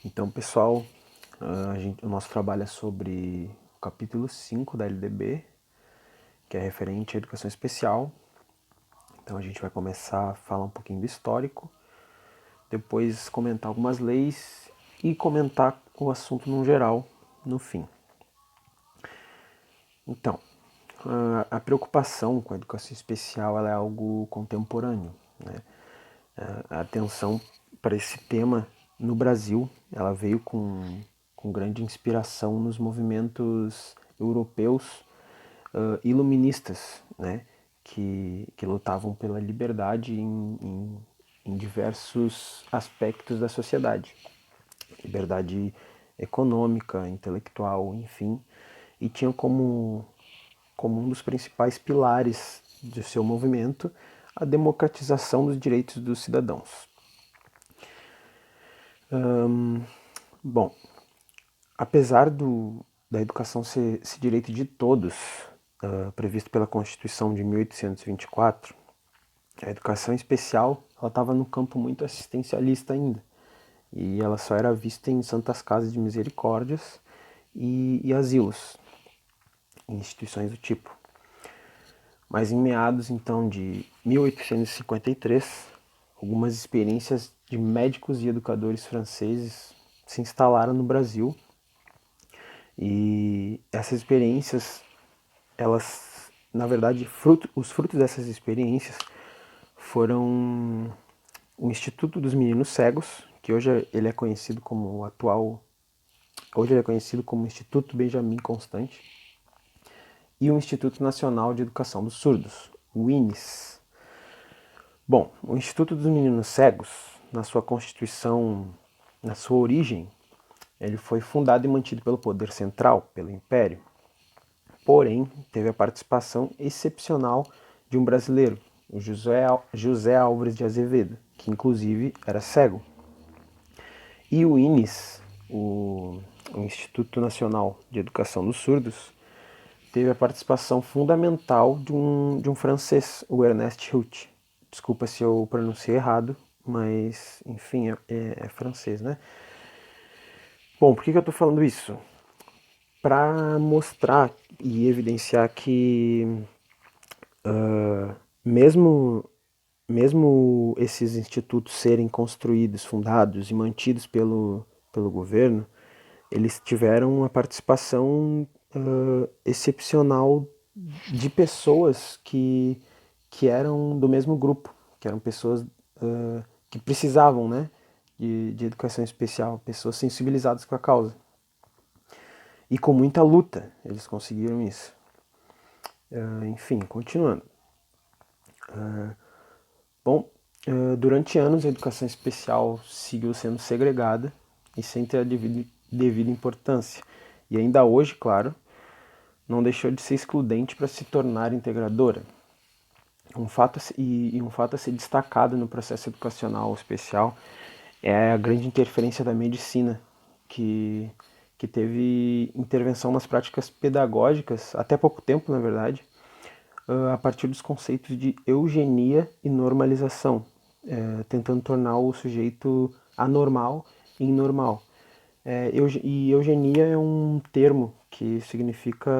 Então, pessoal, o nosso trabalho é sobre o capítulo 5 da LDB, que é referente à educação especial. Então, a gente vai começar a falar um pouquinho do histórico, depois comentar algumas leis e comentar o assunto no geral no fim. Então, a preocupação com a educação especial ela é algo contemporâneo, né? A atenção para esse tema no Brasil ela veio com grande inspiração nos movimentos europeus iluministas, né, que lutavam pela liberdade em diversos aspectos da sociedade. Liberdade econômica, intelectual, enfim, e tinham como um dos principais pilares de seu movimento a democratização dos direitos dos cidadãos. Bom, apesar da educação ser esse direito de todos, previsto pela Constituição de 1824, a educação especial estava no campo muito assistencialista ainda. E ela só era vista em santas casas de misericórdias e asilos, instituições do tipo. Mas em meados então de 1853, algumas experiências de médicos e educadores franceses se instalaram no Brasil. E essas experiências, elas, na verdade, os frutos dessas experiências foram o Instituto dos Meninos Cegos, que hoje ele é conhecido como o atual, hoje ele é conhecido como Instituto Benjamin Constant, e o Instituto Nacional de Educação dos Surdos, o INES. Bom, o Instituto dos Meninos Cegos, na sua constituição, na sua origem, ele foi fundado e mantido pelo poder central, pelo Império. Porém, teve a participação excepcional de um brasileiro, o José Álvares de Azevedo, que inclusive era cego. E o INES, o Instituto Nacional de Educação dos Surdos, teve a participação fundamental de um francês, o Ernest Hut. Desculpa se eu pronunciei errado, mas enfim, é francês, né? Bom, por que eu estou falando isso? Para mostrar e evidenciar que mesmo mesmo esses institutos serem construídos, fundados e mantidos pelo governo, eles tiveram uma participação excepcional de pessoas que eram do mesmo grupo, que eram pessoas que precisavam, né, de educação especial, pessoas sensibilizadas com a causa. E com muita luta eles conseguiram isso. Enfim, continuando. Bom, durante anos a educação especial seguiu sendo segregada e sem ter a devida importância. E ainda hoje, claro, não deixou de ser excludente para se tornar integradora. Um fato a ser destacado no processo educacional especial é a grande interferência da medicina, que teve intervenção nas práticas pedagógicas, até pouco tempo, na verdade, a partir dos conceitos de eugenia e normalização, tentando tornar o sujeito anormal em normal. E eugenia é um termo que significa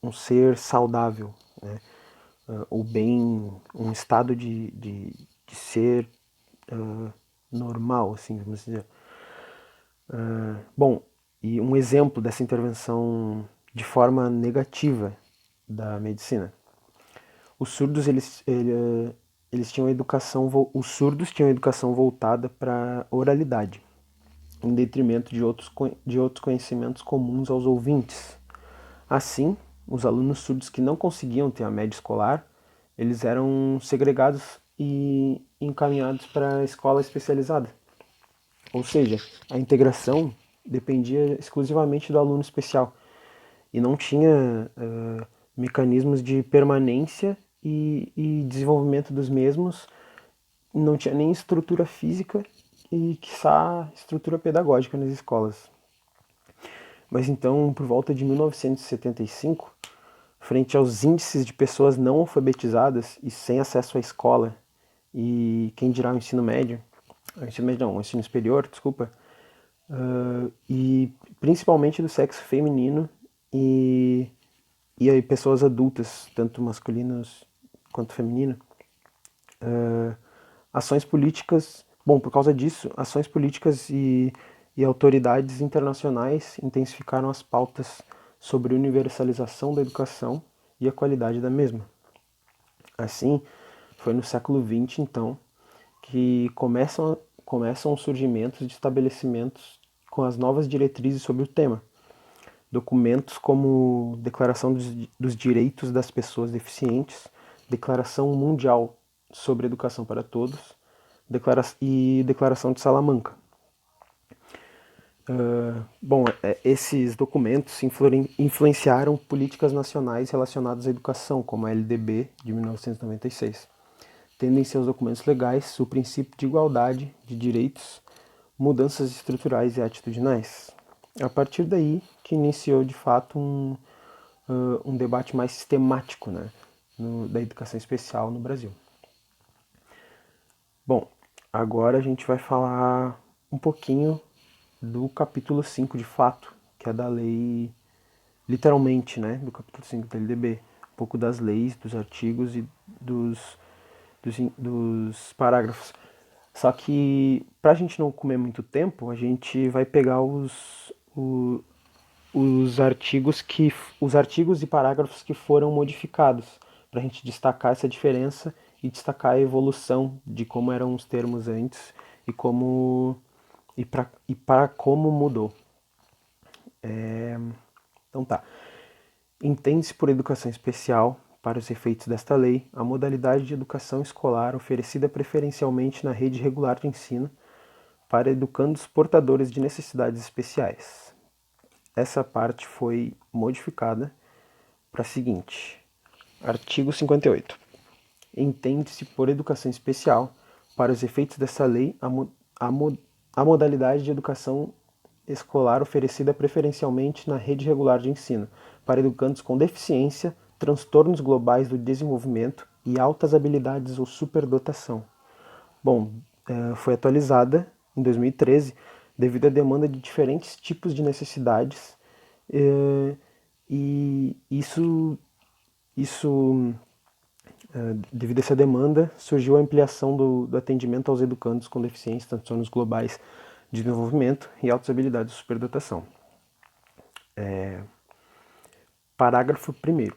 um ser saudável, né? O bem, um estado de ser normal, assim, vamos dizer. Bom, e um exemplo dessa intervenção de forma negativa da medicina. Os surdos eles tinham educação, os surdos tinham educação voltada para oralidade, em detrimento de outros conhecimentos comuns aos ouvintes. Assim, os alunos surdos que não conseguiam ter a média escolar, eles eram segregados e encaminhados para a escola especializada. Ou seja, a integração dependia exclusivamente do aluno especial e não tinha mecanismos de permanência e desenvolvimento dos mesmos, não tinha nem estrutura física e, quiçá, estrutura pedagógica nas escolas. Mas então, por volta de 1975, frente aos índices de pessoas não alfabetizadas e sem acesso à escola, e quem dirá o ensino médio, ensino médio não, ensino superior, desculpa, e principalmente do sexo feminino e, e aí pessoas adultas, tanto masculinas quanto feminino, ações políticas, bom, por causa disso, ações políticas e autoridades internacionais intensificaram as pautas sobre universalização da educação e a qualidade da mesma. Assim, foi no século XX, então, que começam os surgimentos de estabelecimentos com as novas diretrizes sobre o tema. Documentos como Declaração dos Direitos das Pessoas Deficientes, Declaração Mundial sobre Educação para Todos e Declaração de Salamanca. Bom, esses documentos influenciaram políticas nacionais relacionadas à educação, como a LDB de 1996, tendo em seus documentos legais o princípio de igualdade de direitos, mudanças estruturais e atitudinais. A partir daí que iniciou de fato um debate mais sistemático, né, da educação especial no Brasil. Bom, agora a gente vai falar um pouquinho do capítulo 5 de fato, que é da lei, literalmente, né, do capítulo 5 da LDB, um pouco das leis, dos artigos e dos parágrafos. Só que, pra gente não comer muito tempo, a gente vai pegar os artigos e parágrafos que foram modificados, para a gente destacar essa diferença e destacar a evolução de como eram os termos antes e como e para como mudou. Então tá. Entende-se por educação especial, para os efeitos desta lei, a modalidade de educação escolar oferecida preferencialmente na rede regular de ensino para educandos portadores de necessidades especiais. Essa parte foi modificada para a seguinte: artigo 58. Entende-se por educação especial, para os efeitos dessa lei, a modalidade de educação escolar oferecida preferencialmente na rede regular de ensino, para educandos com deficiência, transtornos globais do desenvolvimento e altas habilidades ou superdotação. Bom, foi atualizada em 2013 devido à demanda de diferentes tipos de necessidades e isso devido a essa demanda, surgiu a ampliação do atendimento aos educandos com deficiências, transtornos globais de desenvolvimento e altas habilidades de superdotação. Parágrafo 1º.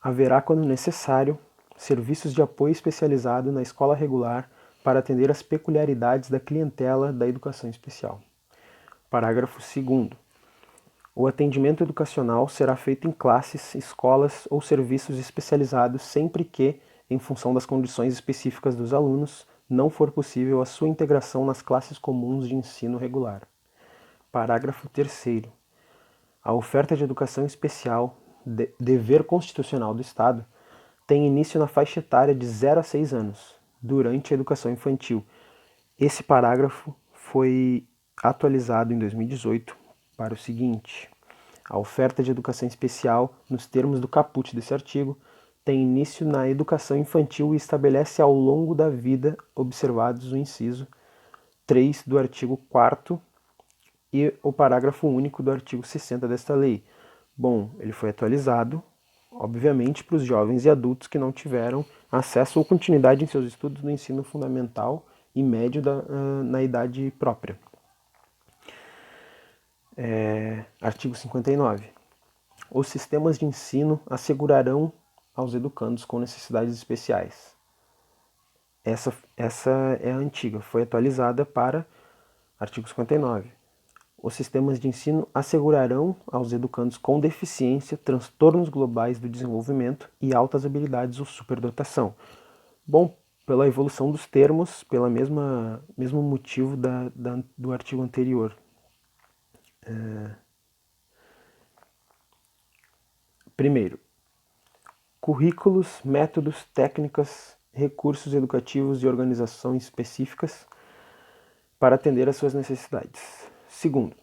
Haverá, quando necessário, serviços de apoio especializado na escola regular para atender às peculiaridades da clientela da educação especial. Parágrafo 2º. O atendimento educacional será feito em classes, escolas ou serviços especializados sempre que, em função das condições específicas dos alunos, não for possível a sua integração nas classes comuns de ensino regular. Parágrafo 3º. A oferta de educação especial, dever constitucional do Estado, tem início na faixa etária de 0 a 6 anos, durante a educação infantil. Esse parágrafo foi atualizado em 2018 para o seguinte: a oferta de educação especial, nos termos do caput desse artigo, tem início na educação infantil e estabelece ao longo da vida, observados o inciso 3 do artigo 4º e o parágrafo único do artigo 60 desta lei. Bom, ele foi atualizado, obviamente, para os jovens e adultos que não tiveram acesso ou continuidade em seus estudos no ensino fundamental e médio na idade própria. Artigo 59. Os sistemas de ensino assegurarão aos educandos com necessidades especiais. Essa é a antiga, foi atualizada para artigo 59. Os sistemas de ensino assegurarão aos educandos com deficiência, transtornos globais do desenvolvimento e altas habilidades ou superdotação. Bom, pela evolução dos termos, pelo mesmo motivo do artigo anterior. Primeiro, currículos, métodos, técnicas, recursos educativos e organizações específicas para atender às suas necessidades. Segundo,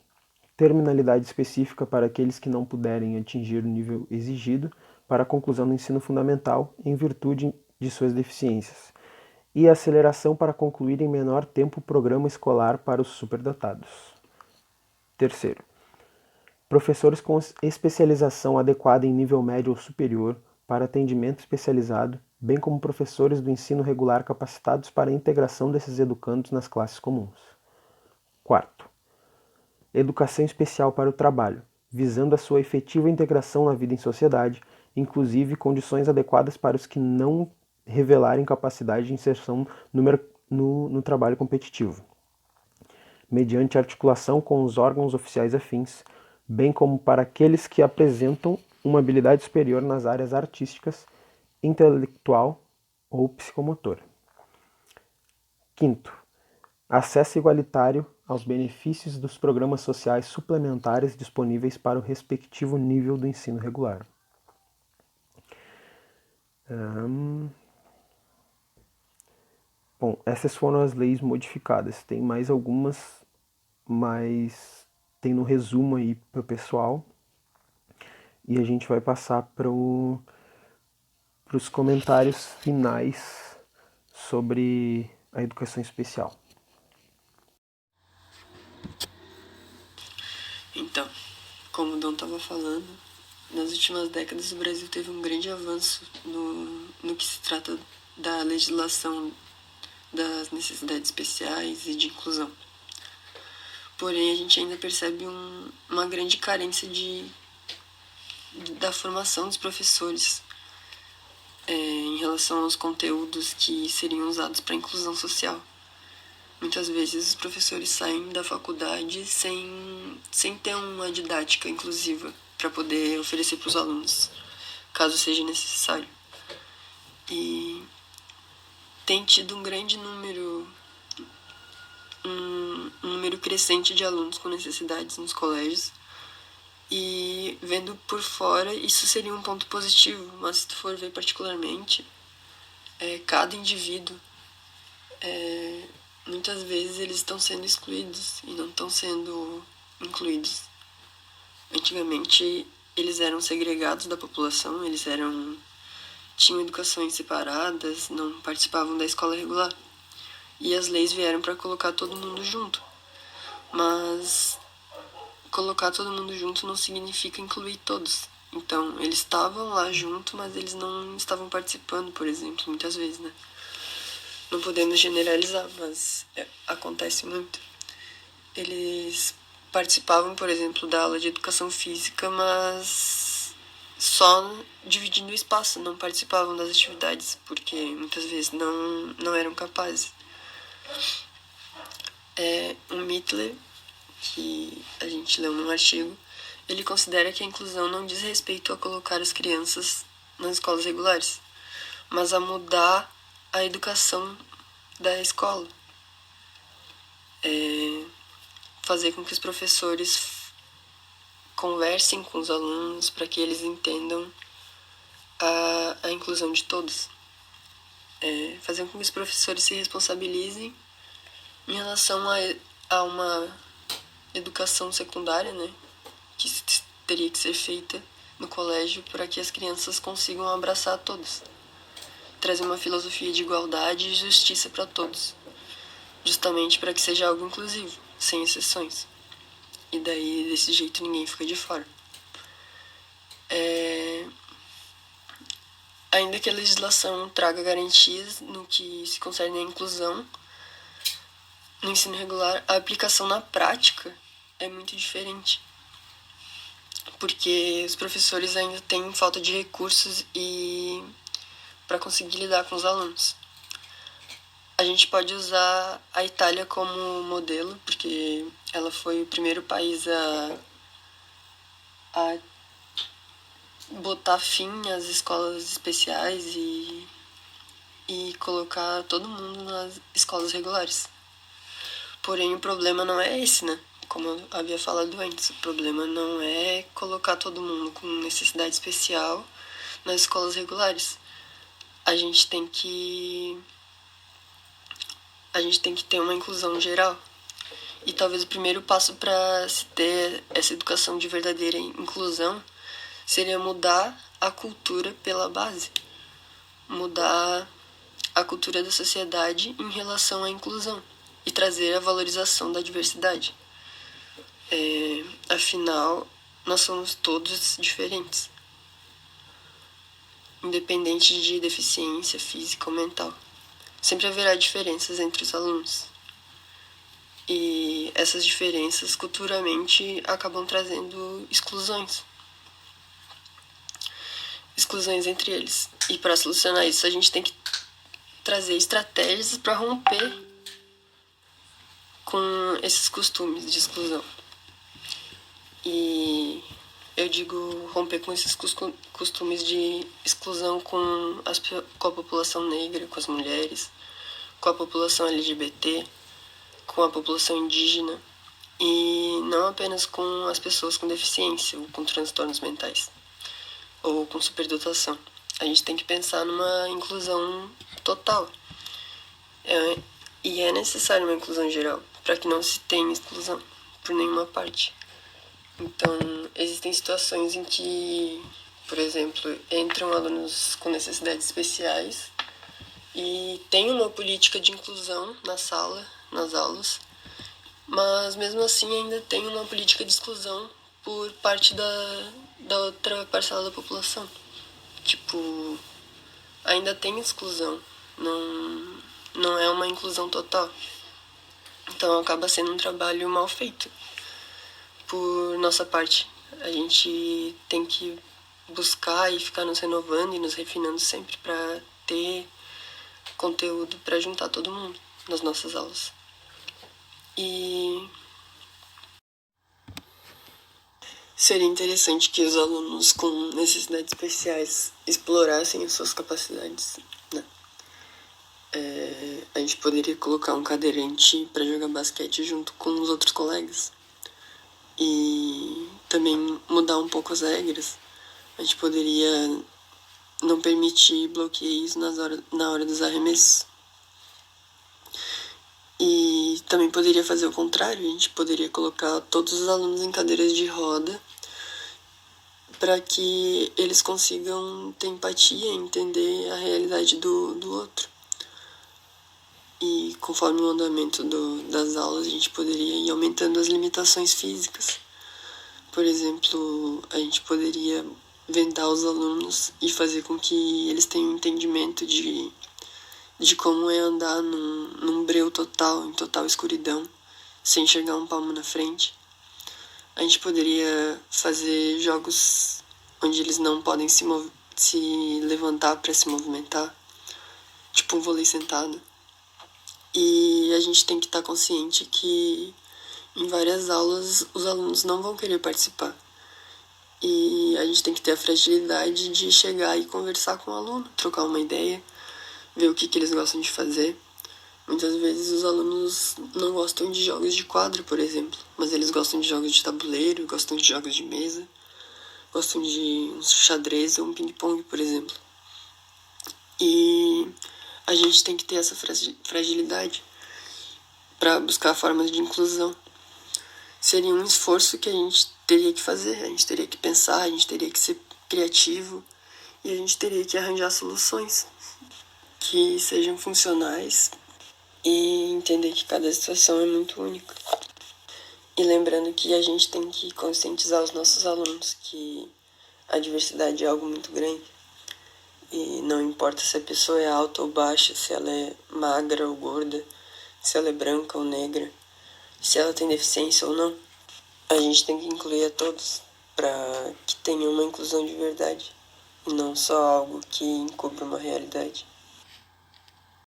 terminalidade específica para aqueles que não puderem atingir o nível exigido para a conclusão do ensino fundamental em virtude de suas deficiências. e aceleração para concluir em menor tempo o programa escolar para os superdotados. Terceiro, professores com especialização adequada em nível médio ou superior para atendimento especializado, bem como professores do ensino regular capacitados para a integração desses educandos nas classes comuns. Quarto, educação especial para o trabalho, visando a sua efetiva integração na vida em sociedade, inclusive condições adequadas para os que não revelarem capacidade de inserção no trabalho competitivo, mediante articulação com os órgãos oficiais afins, bem como para aqueles que apresentam uma habilidade superior nas áreas artísticas, intelectual ou psicomotora. Quinto, acesso igualitário aos benefícios dos programas sociais suplementares disponíveis para o respectivo nível do ensino regular. Bom, essas foram as leis modificadas. Tem mais algumas, mas tem no resumo aí para o pessoal. E a gente vai passar para os comentários finais sobre a educação especial. Então, como o Dom estava falando, nas últimas décadas o Brasil teve um grande avanço no que se trata da legislação das necessidades especiais e de inclusão. Porém, a gente ainda percebe uma grande carência da formação dos professores em relação aos conteúdos que seriam usados para a inclusão social. Muitas vezes os professores saem da faculdade sem ter uma didática inclusiva para poder oferecer para os alunos, caso seja necessário. E tem tido um grande número, um número crescente de alunos com necessidades nos colégios. E vendo por fora, isso seria um ponto positivo, mas se tu for ver particularmente, cada indivíduo, muitas vezes eles estão sendo excluídos e não estão sendo incluídos. Antigamente, eles eram segregados da população, tinham educações separadas, não participavam da escola regular. E as leis vieram para colocar todo mundo junto. Mas colocar todo mundo junto não significa incluir todos. Então, eles estavam lá junto, mas eles não estavam participando, por exemplo, muitas vezes, né? Não podemos generalizar, mas acontece muito. Eles participavam, por exemplo, da aula de educação física, mas só dividindo o espaço, não participavam das atividades, porque muitas vezes não eram capazes. O Mittler, que a gente leu num artigo, ele considera que a inclusão não diz respeito a colocar as crianças nas escolas regulares, mas a mudar a educação da escola. Fazer com que os professores conversem com os alunos para que eles entendam a inclusão de todos. Fazer com que os professores se responsabilizem em relação a uma educação secundária, né, que teria que ser feita no colégio para que as crianças consigam abraçar a todos. Trazer uma filosofia de igualdade e justiça para todos, justamente para que seja algo inclusivo, sem exceções. E daí, desse jeito, ninguém fica de fora. Ainda que a legislação traga garantias no que se concerne à inclusão, no ensino regular, a aplicação na prática é muito diferente. Porque os professores ainda têm falta de recursos e para conseguir lidar com os alunos. A gente pode usar a Itália como modelo, porque ela foi o primeiro país a botar fim às escolas especiais e colocar todo mundo nas escolas regulares. Porém, o problema não é esse, né? Como eu havia falado antes, o problema não é colocar todo mundo com necessidade especial nas escolas regulares. A gente tem que ter uma inclusão geral. E talvez o primeiro passo para se ter essa educação de verdadeira inclusão seria mudar a cultura pela base. Mudar a cultura da sociedade em relação à inclusão e trazer a valorização da diversidade. Afinal, nós somos todos diferentes, independente de deficiência física ou mental. Sempre haverá diferenças entre os alunos. E essas diferenças, culturalmente, acabam trazendo exclusões. Exclusões entre eles. E para solucionar isso, a gente tem que trazer estratégias para romper com esses costumes de exclusão. E eu digo romper com esses costumes de exclusão com a população negra, com as mulheres, com a população LGBT, com a população indígena e não apenas com as pessoas com deficiência ou com transtornos mentais ou com superdotação. A gente tem que pensar numa inclusão total. E é necessário uma inclusão geral para que não se tenha exclusão por nenhuma parte. Então, existem situações em que, por exemplo, entram alunos com necessidades especiais e tem uma política de inclusão na sala, nas aulas, mas mesmo assim ainda tem uma política de exclusão por parte da outra parcela da população. Tipo, ainda tem exclusão, não é uma inclusão total. Então acaba sendo um trabalho mal feito por nossa parte. A gente tem que buscar e ficar nos renovando e nos refinando sempre para ter conteúdo para juntar todo mundo nas nossas aulas. E seria interessante que os alunos com necessidades especiais explorassem as suas capacidades, né? A gente poderia colocar um cadeirante para jogar basquete junto com os outros colegas. E também mudar um pouco as regras. A gente poderia não permitir bloqueios na hora dos arremessos. E também poderia fazer o contrário, a gente poderia colocar todos os alunos em cadeiras de roda para que eles consigam ter empatia e entender a realidade do outro. E conforme o andamento das aulas, a gente poderia ir aumentando as limitações físicas. Por exemplo, a gente poderia vendar os alunos e fazer com que eles tenham entendimento de como é andar num breu total, em total escuridão, sem enxergar um palmo na frente. A gente poderia fazer jogos onde eles não podem se levantar para se movimentar, tipo um vôlei sentado. E a gente tem que estar consciente que em várias aulas os alunos não vão querer participar. E a gente tem que ter a fragilidade de chegar e conversar com o aluno, trocar uma ideia, ver o que eles gostam de fazer. Muitas vezes os alunos não gostam de jogos de quadra, por exemplo, mas eles gostam de jogos de tabuleiro, gostam de jogos de mesa, gostam de um xadrez ou um ping-pong, por exemplo. E a gente tem que ter essa fragilidade para buscar formas de inclusão. Seria um esforço que a gente teria que fazer, a gente teria que pensar, a gente teria que ser criativo e a gente teria que arranjar soluções que sejam funcionais e entender que cada situação é muito única. E lembrando que a gente tem que conscientizar os nossos alunos que a diversidade é algo muito grande. E não importa se a pessoa é alta ou baixa, se ela é magra ou gorda, se ela é branca ou negra, se ela tem deficiência ou não. A gente tem que incluir a todos para que tenha uma inclusão de verdade e não só algo que encubra uma realidade.